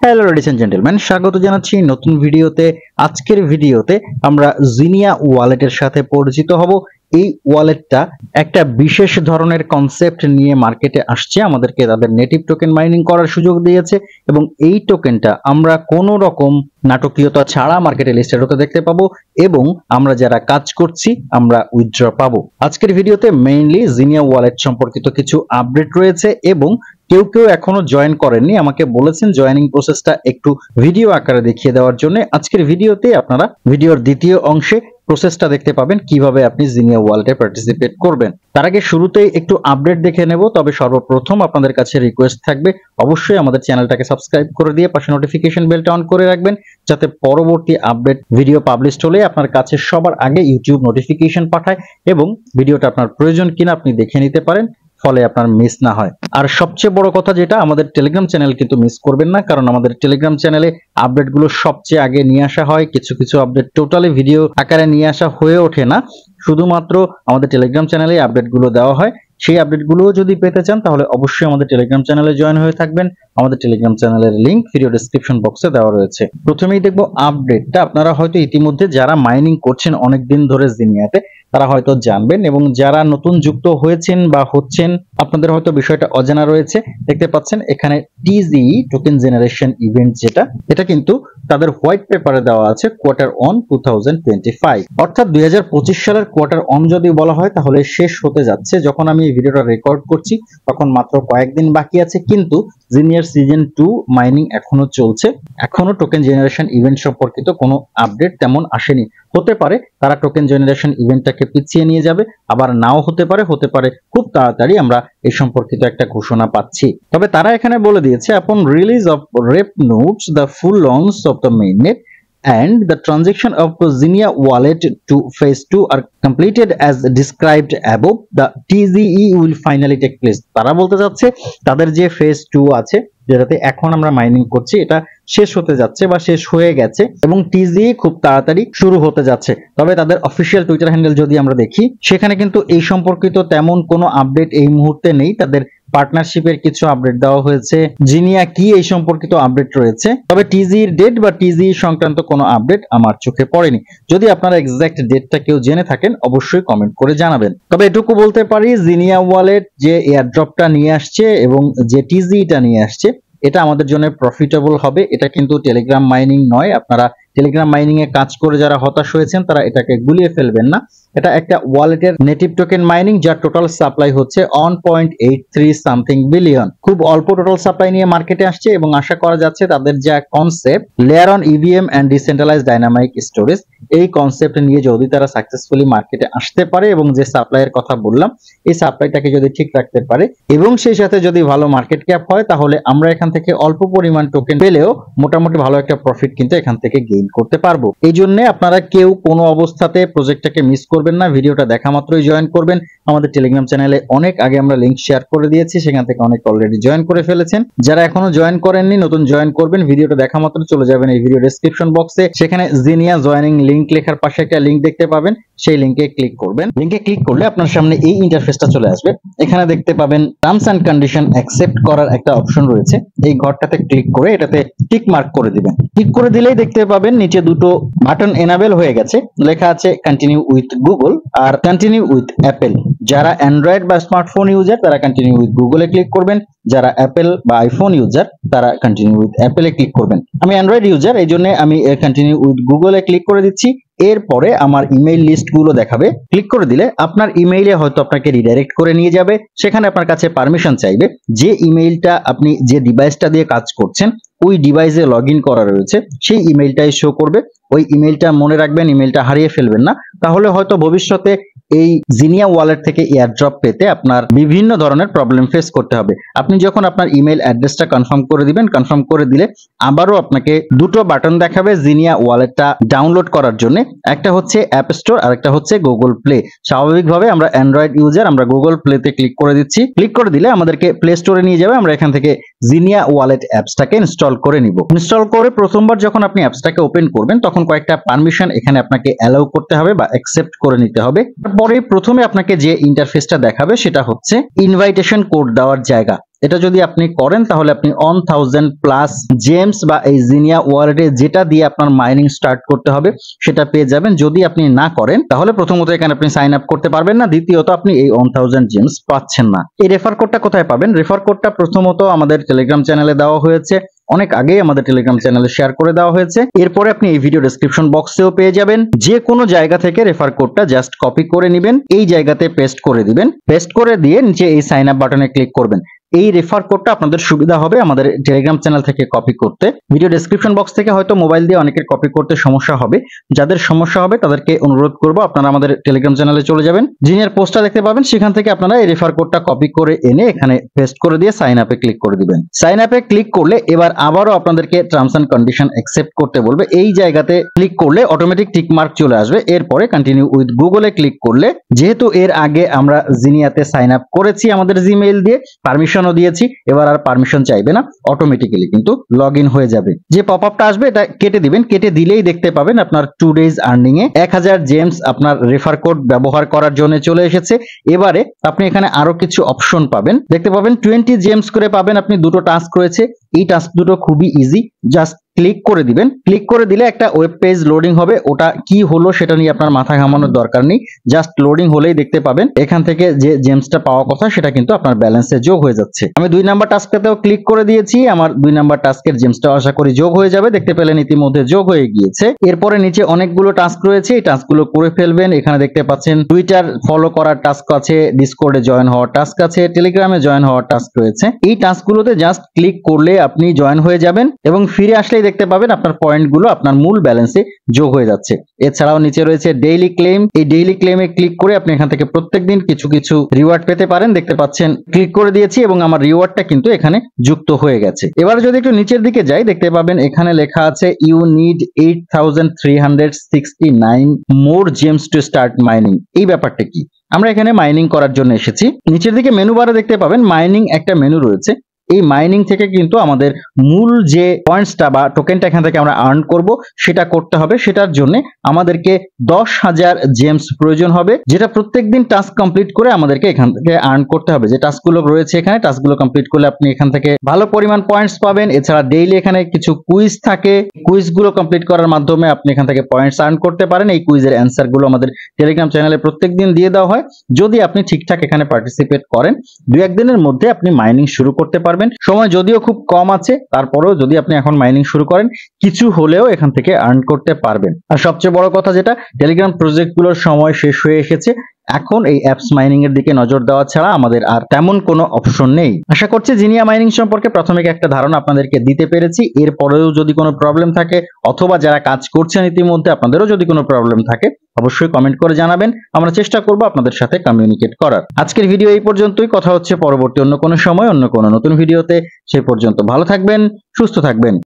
Hello ladies and gentleman, স্বাগত জানাচ্ছি নতুন ভিডিওতে। আজকের ভিডিওতে আমরা জিনিয়া ওয়ালেটের সাথে পরিচিত হব। এই ওয়ালেটটা একটা বিশেষ ধরনের কনসেপ্ট নিয়ে মার্কেটে আসছে, আমাদেরকে তাদের নেটিভ টোকেন মাইনিং করার সুযোগ দিয়েছে এবং এই টোকেনটা আমরা কোনো রকম নাটকীয়তা ছাড়া মার্কেটে লিস্টেড হতে দেখতে পাবো এবং আমরা যারা কাজ করছি আমরা উইথড্র পাবো। আজকের ভিডিওতে মেইনলি জিনিয়া ওয়ালেট সম্পর্কিত কিছু আপডেট রয়েছে এবং কেউ কেউ এখনো জয়েন করেননি, আমাকে বলেছেন জয়েনিং প্রসেসটা একটু ভিডিও আকারে দেখিয়ে দেওয়ার জন্য। আজকের ভিডিওতে আপনারা ভিডিওর দ্বিতীয় অংশে প্রসেসটা দেখতে পাবেন কিভাবে আপনি জিনিয়া ওয়ালেটে পার্টিসিপেট করবেন। তার আগে শুরুতেই একটু আপডেট দেখে নেব, তবে সর্বপ্রথম আপনাদের কাছে রিকোয়েস্ট থাকবে অবশ্যই আমাদের চ্যানেলটাকে সাবস্ক্রাইব করে দিয়ে পাশে নোটিফিকেশন বেলটা অন করে রাখবেন, যাতে পরবর্তী আপডেট ভিডিও পাবলিশ হলে আপনার কাছে সবার আগে ইউটিউব নোটিফিকেশন পাঠায় এবং ভিডিওটা আপনার প্রয়োজন কিনা আপনি দেখে নিতে পারেন, ফলে আপনার মিস না হয়। আর সবচেয়ে বড় কথা যেটা, আমাদের টেলিগ্রাম চ্যানেল কিন্তু মিস করবেন না, কারণ আমাদের টেলিগ্রাম চ্যানেলে আপডেটগুলো সবচেয়ে আগে নিয়ে আসা হয়। কিছু কিছু আপডেট টোটালি ভিডিও আকারে নিয়ে আসা হয়ে ওঠে না, শুধুমাত্র আমাদের টেলিগ্রাম চ্যানেলে আপডেটগুলো দেওয়া হয়। সেই আপডেটগুলো যদি পেতে চান তাহলে অবশ্যই আমাদের টেলিগ্রাম চ্যানেলে জয়েন হয়ে থাকবেন। আমাদের টেলিগ্রাম চ্যানেলের লিংক ভিডিও ডেসক্রিপশন বক্সে দেওয়া রয়েছে। প্রথমেই দেখব আপডেটটা। আপনারা হয়তো ইতিমধ্যে যারা মাইনিং করছেন অনেক দিন ধরে জিনিয়াতে, তারা হয়তো জানবেন এবং যারা নতুন যুক্ত হয়েছেন বা হচ্ছেন আপনাদের হয়তো বিষয়টা অজানা রয়েছে। দেখতে পাচ্ছেন এখানে টিজিই টোকেন জেনারেশন ইভেন্ট, যেটা এটা কিন্তু তাদের হোয়াইট পেপারে দেওয়া আছে কোয়ার্টার অন 2025, অর্থাৎ 2025 সালের কোয়ার্টার অন যদি বলা হয় তাহলে শেষ হতে যাচ্ছে। যখন আমি এই ভিডিওটা রেকর্ড করছি তখন মাত্র কয়েকদিন বাকি আছে, কিন্তু জিনিয়ার সিজন 2 মাইনিং এখনো চলছে। এখনো টোকেন জেনারেশন ইভেন্ট সম্পর্কিত কোনো আপডেট তেমন আসেনি। হতে পারে তারা টোকেন জেনারেশন ইভেন্টটাকে পিছিয়ে নিয়ে যাবে, আবার নাও হতে পারে খুব তাড়াতাড়ি আমরা এই সম্পর্কিত একটা ঘোষণা পাচ্ছি। তবে তারা এখানে বলে দিয়েছে, আপন release of rape notes the full launch of the mainnet and the transaction of Zinia wallet to phase 2 are completed as described above, the TZE will finally take place। তারা বলতে যাচ্ছে তাদের যে ফেজ 2 আছে, যেটাতে এখন আমরা মাইনিং করছি, এটা শেষ হতে যাচ্ছে বা শেষ হয়ে গেছে এবং টিজি খুব তাড়াতাড়ি শুরু হতে যাচ্ছে। তবে তাদের অফিসিয়াল টুইটার হ্যান্ডেল যদি আমরা দেখি, সেখানে কিন্তু এই সম্পর্কিত তেমন কোনো আপডেট এই মুহূর্তে নেই। তাদের পার্টনারশিপের কিছু আপডেট দেওয়া হয়েছে, জিনিয়া কি এই সম্পর্কিত আপডেট রয়েছে, তবে টিজির ডেট বা টিজি সংক্রান্ত কোনো আপডেট আমার চোখে পড়েনি। যদি আপনারা এক্সাক্ট ডেটটা কেউ জেনে থাকেন অবশ্যই কমেন্ট করে জানাবেন। তবে এটুকু বলতে পারি, জিনিয়া ওয়ালেট যে এয়ারড্রপটা নিয়ে আসছে এবং যে টিজিটা নিয়ে আসছে, এটা আমাদের জন্য প্রফিটেবল হবে। এটা কিন্তু টেলিগ্রাম মাইনিং নয়। আপনারা টেলিগ্রাম মাইনিং এ কাজ করে যারা হতাশ হয়েছেন তারা এটাকে গুলিয়ে ফেলবেন না। এটা একটা ওয়ালেটের নেটিভ টোকেন মাইনিং, যার টোটাল সাপ্লাই হচ্ছে 1.83 সামথিং বিলিয়ন। খুব অল্প টোটাল সাপ্লাই নিয়ে মার্কেটে আসছে এবং আশা করা যাচ্ছে তাদের যা concept layer on EVM and decentralize dynamic storage, এই কনসেপ্ট নিয়ে যদি তারা সাকসেসফুলি মার্কেটে আসতে পারে এবং যে সাপ্লাইয়ের কথা বললাম এই সাপ্লাইটাকে যদি ঠিক রাখতে পারে এবং সেই সাথে যদি ভালো মার্কেট ক্যাপ হয়, তাহলে আমরা এখান থেকে অল্প পরিমাণ টোকেন পেলেও মোটামুটি ভালো একটা প্রফিট কিন্তু এখান থেকে গেইন করতে পারবো। এই জন্য আপনারা কেউ কোনো অবস্থাতে প্রজেক্টটাকে মিস করবেন না, ভিডিওটা দেখা মাত্রই জয়েন করবেন। আমাদের টেলিগ্রাম চ্যানেলে অনেক আগে আমরা লিংক শেয়ার করে দিয়েছি, সেখান থেকে অনেক অলরেডি জয়েন করে ফেলেছেন। যারা এখনো জয়েন করেননি নতুন জয়েন করবেন, ভিডিওটা দেখা মাত্র চলে যাবেন এই ভিডিও ডেসক্রিপশন বক্সে, সেখানে জিনিয়া জয়েনিং লিংক লেখার পাশে একটা লিংক দেখতে পাবেন, সেই লিংকে ক্লিক করবেন। লিংকে ক্লিক করলে আপনার সামনে এই ইন্টারফেসটা চলে আসবে। এখানে দেখতে পাবেন টার্মস এন্ড কন্ডিশন অ্যাকসেপ্ট করার একটা অপশন রয়েছে, এই ঘরটাতে ক্লিক করে এটাতে টিক মার্ক করে দিবেন। টিক করে দিলেই দেখতে পাবেন নিচে দুটো বাটন এনাবেল হয়ে গেছে, লেখা আছে কন্টিনিউ উইথ গুগল আর কন্টিনিউ উইথ অ্যাপেল। যারা অ্যান্ড্রয়েড বা স্মার্টফোন ইউজার তারা কন্টিনিউ উইথ গুগলে ক্লিক করবেন, যারা অ্যাপেল বা আইফোন ইউজার তারা কন্টিনিউ উইথ অ্যাপেলে ক্লিক করবেন। আমি অ্যান্ড্রয়েড ইউজার, এই জন্য আমি কন্টিনিউ উইথ গুগলে ক্লিক করে দিচ্ছি। এরপরে আমার ইমেইল লিস্ট গুলো দেখাবে, ক্লিক করে দিলে আপনার ইমেইলে হয়তো আপনাকে রিডাইরেক্ট করে নিয়ে যাবে। সেখানে আপনার কাছে পারমিশন চাইবে, যে ইমেইলটা আপনি যে ডিভাইসটা দিয়ে কাজ করছেন ওই ডিভাইসে লগ ইন করা রয়েছে সেই ইমেইলটাই শো করবে। ওই ইমেইলটা মনে রাখবেন, ইমেইলটা হারিয়ে ফেলবেন না, তাহলে হয়তো ভবিষ্যতে এই জিনিয়া ওয়ালেট থেকে এয়ারড্রপ পেতে আপনার বিভিন্ন ধরনের প্রবলেম ফেস করতে হবে। আপনি যখন আপনার ইমেইল অ্যাড্রেসটা কনফার্ম করে দিবেন, কনফার্ম করে দিলে আবারও আপনাকে দুটো বাটন দেখাবে জিনিয়া ওয়ালেটটা ডাউনলোড করার জন্য। একটা হচ্ছে অ্যাপ স্টোর আর একটা হচ্ছে গুগল প্লে। স্বাভাবিকভাবে আমরা অ্যান্ড্রয়েড ইউজার, আমরা গুগল প্লেতে ক্লিক করে দিচ্ছি। ক্লিক করে দিলে আমাদেরকে প্লে স্টোরে নিয়ে যাবে, আমরা এখান থেকে জিনিয়া ওয়ালেট অ্যাপসটাকে ইনস্টল করে নিব। ইনস্টল করে প্রথমবার যখন আপনি অ্যাপসটাকে ওপেন করবেন তখন কয়েকটা পারমিশন এখানে আপনাকে অ্যালাউ করতে হবে বা অ্যাকসেপ্ট করে নিতে হবে। তারপরে প্রথমে আপনাকে যে ইন্টারফেসটা দেখাবে সেটা হচ্ছে ইনভাইটেশন কোড দেওয়ার জায়গা। এটা যদি আপনি করেন তাহলে আপনি 1000 প্লাস জেমস বা এই জিনিয়া ওয়ালেটে যেটা দিয়ে আপনার মাইনিং স্টার্ট করতে হবে সেটা পেয়ে যাবেন। যদি আপনি না করেন তাহলে প্রথমত এখানে আপনি সাইন আপ করতে পারবেন না, দ্বিতীয়ত আপনি এই 1000 জেমস পাচ্ছেন না। এই রেফার কোডটা কোথায় পাবেন? রেফার কোডটা প্রথমত আমাদের টেলিগ্রাম চ্যানেলে দেওয়া হয়েছে, অনেক আগেই আমাদের টেলিগ্রাম চ্যানেলে শেয়ার করে দেওয়া হয়েছে। এরপরে আপনি এই ভিডিও ডেসক্রিপশন বক্সেও পেয়ে যাবেন। যে কোনো জায়গা থেকে রেফার কোডটা জাস্ট কপি করে নেবেন, এই জায়গাতে পেস্ট করে দিবেন। পেস্ট করে দিয়ে নিচে এই সাইন আপ বাটনে ক্লিক করবেন। এই রেফার কোডটা আপনাদের সুবিধা হবে আমাদের টেলিগ্রাম চ্যানেল থেকে কপি করতে। ভিডিও ডেসক্রিপশন বক্স থেকে হয়তো মোবাইল দিয়ে অনেকের কপি করতে সমস্যা হবে, যাদের সমস্যা হবে তাদেরকে অনুরোধ করব আপনারা আমাদের টেলিগ্রাম চ্যানেলে চলে যাবেন, জিনিয়ার পোস্টটা দেখতে পাবেন, সেখান থেকে আপনারা এই রেফার কোডটা কপি করে এনে এখানে পেস্ট করে দিয়ে সাইন আপে ক্লিক করে দিবেন। সাইন আপে ক্লিক করলে এবার আবারও আপনাদেরকে টার্মস এন্ড কন্ডিশন অ্যাকসেপ্ট করতে বলবে। এই জায়গাতে ক্লিক করলে অটোমেটিক টিক মার্ক চলে আসবে। এরপরে কন্টিনিউ উইথ গুগলে ক্লিক করলে, যেহেতু এর আগে আমরা জিনিয়াতে সাইন আপ করেছি আমাদের জিমেইল দিয়ে, পারমিশনও দিয়েছি, এবার আর পারমিশন চাইবে না, অটোমেটিক্যালি কিন্তু লগ ইন হয়ে যাবে। যে পপ আপটা আসবে এটা কেটে দিবেন, কেটে দিলেই দেখতে পাবেন আপনার 2 ডেজ আর্নিং এ 1000 জেমস আপনার রেফার কোড ব্যবহার করার জন্য চলে এসেছে। এবারে আপনি এখানে আরো কিছু অপশন পাবেন, দেখতে পাবেন 20 জেমস করে পাবেন। আপনি দুটো টাস্ক রয়েছে, এই টাস্ক দুটো খুবই ইজি, জাস্ট ক্লিক করে দিবেন। ক্লিক করে দিলে একটা ওয়েব পেজ লোডিং হবে, ওটা কি হলো সেটা নিয়ে আপনার মাথা ঘামানোর দরকার নেই, জাস্ট লোডিং হলেই দেখতে পাবেন এখান থেকে যে জেমসটা পাওয়া কথা সেটা কিন্তু আপনার ব্যালেন্সে যোগ হয়ে যাচ্ছে। আমি 2 নাম্বার টাস্কটাতেও ক্লিক করে দিয়েছি, আমার 2 নাম্বার টাস্কের জেমসটা আশা করি যোগ হয়ে যাবে। দেখতে পেলেন ইতিমধ্যে যোগ হয়ে গিয়েছে। এরপরে নিচে অনেকগুলো টাস্ক রয়েছে, এই টাস্কগুলো করে ফেলবেন। এখানে দেখতে পাচ্ছেন টুইটার ফলো করার টাস্ক আছে, ডিসকর্ডে জয়েন হওয়ার টাস্ক আছে, টেলিগ্রামে জয়েন হওয়ার টাস্ক রয়েছে। এই টাস্কগুলোতে জাস্ট ক্লিক করলে আপনি জয়েন হয়ে যাবেন এবং ফিরে আসলে দেখতে পাবেন আপনার পয়েন্টগুলো আপনার মূল ব্যালেন্সে যোগ হয়ে যাচ্ছে। এছাড়াও নিচে রয়েছে ডেইলি ক্লেম, এই ডেইলি ক্লেমে ক্লিক করে আপনি এখান থেকে প্রত্যেকদিন কিছু কিছু রিওয়ার্ড পেতে পারেন। দেখতে পাচ্ছেন ক্লিক করে দিয়েছি এবং আমার রিওয়ার্ডটা কিন্তু এখানে যুক্ত হয়ে গেছে। এবার যদি একটু নিচের দিকে যাই, দেখতে পাবেন এখানে লেখা আছে you need 8369 more gems to start mining. এই ব্যাপারটা কি? আমরা এখানে মাইনিং করার জন্য এসেছি। নিচের দিকে মেনু বারে দেখতে পাবেন মাইনিং একটা মেনু রয়েছে। এই মাইনিং থেকে কিন্তু আমাদের মূল যে পয়েন্টসটা বা টোকেনটা এখান থেকে আমরা আর্ন করব সেটা করতে হবে। সেটার জন্য আমাদেরকে 10,000 জেমস প্রয়োজন হবে, যেটা প্রত্যেকদিন টাস্ক কমপ্লিট করে আমাদেরকে এখান থেকে আর্ন করতে হবে। যে টাস্কগুলো রয়েছে এখানে, টাস্কগুলো কমপ্লিট করলে আপনি এখান থেকে ভালো পরিমাণ পয়েন্টস পাবেন। এছাড়া ডেইলি এখানে কিছু কুইজ থাকে, কুইজগুলো কমপ্লিট করার মাধ্যমে আপনি এখান থেকে পয়েন্টস আর্ন করতে পারেন। এই কুইজের অ্যান্সারগুলো আমাদের টেলিগ্রাম চ্যানেলে প্রত্যেকদিন দিয়ে দেওয়া হয়। যদি আপনি ঠিকঠাক এখানে পার্টিসিপেট করেন 2-1 দিনের মধ্যে আপনি মাইনিং শুরু করতে পারবেন। সময় যদিও খুব কম আছে, তারপরেও যদি আপনি এখন মাইনিং শুরু করেন কিছু হলেও এখান থেকে আর্ন করতে পারবেন। আর সবচেয়ে বড় কথা যেটা, টেলিগ্রাম প্রজেক্টগুলোর সময় শেষ হয়ে এসেছে, এখন এই অ্যাপস মাইনিং এর দিকে নজর দেওয়া ছাড়া আমাদের আর তেমন কোনো অপশন নেই। আশা করছি জিনিয়া মাইনিং সম্পর্কে প্রাথমিক একটা ধারণা আপনাদেরকে দিতে পেরেছি। এরপরেও যদি কোনো প্রবলেম থাকে অথবা যারা কাজ করছেন ইতিমধ্যে আপনাদেরও যদি কোনো প্রবলেম থাকে অবশ্যই কমেন্ট করে জানাবেন, আমরা চেষ্টা করব আপনাদের সাথে কমিউনিকেট করার। আজকের ভিডিও এই পর্যন্তই, কথা হচ্ছে পরবর্তী অন্য কোনো সময় অন্য কোনো নতুন ভিডিওতে। সেই পর্যন্ত ভালো থাকবেন, সুস্থ থাকবেন।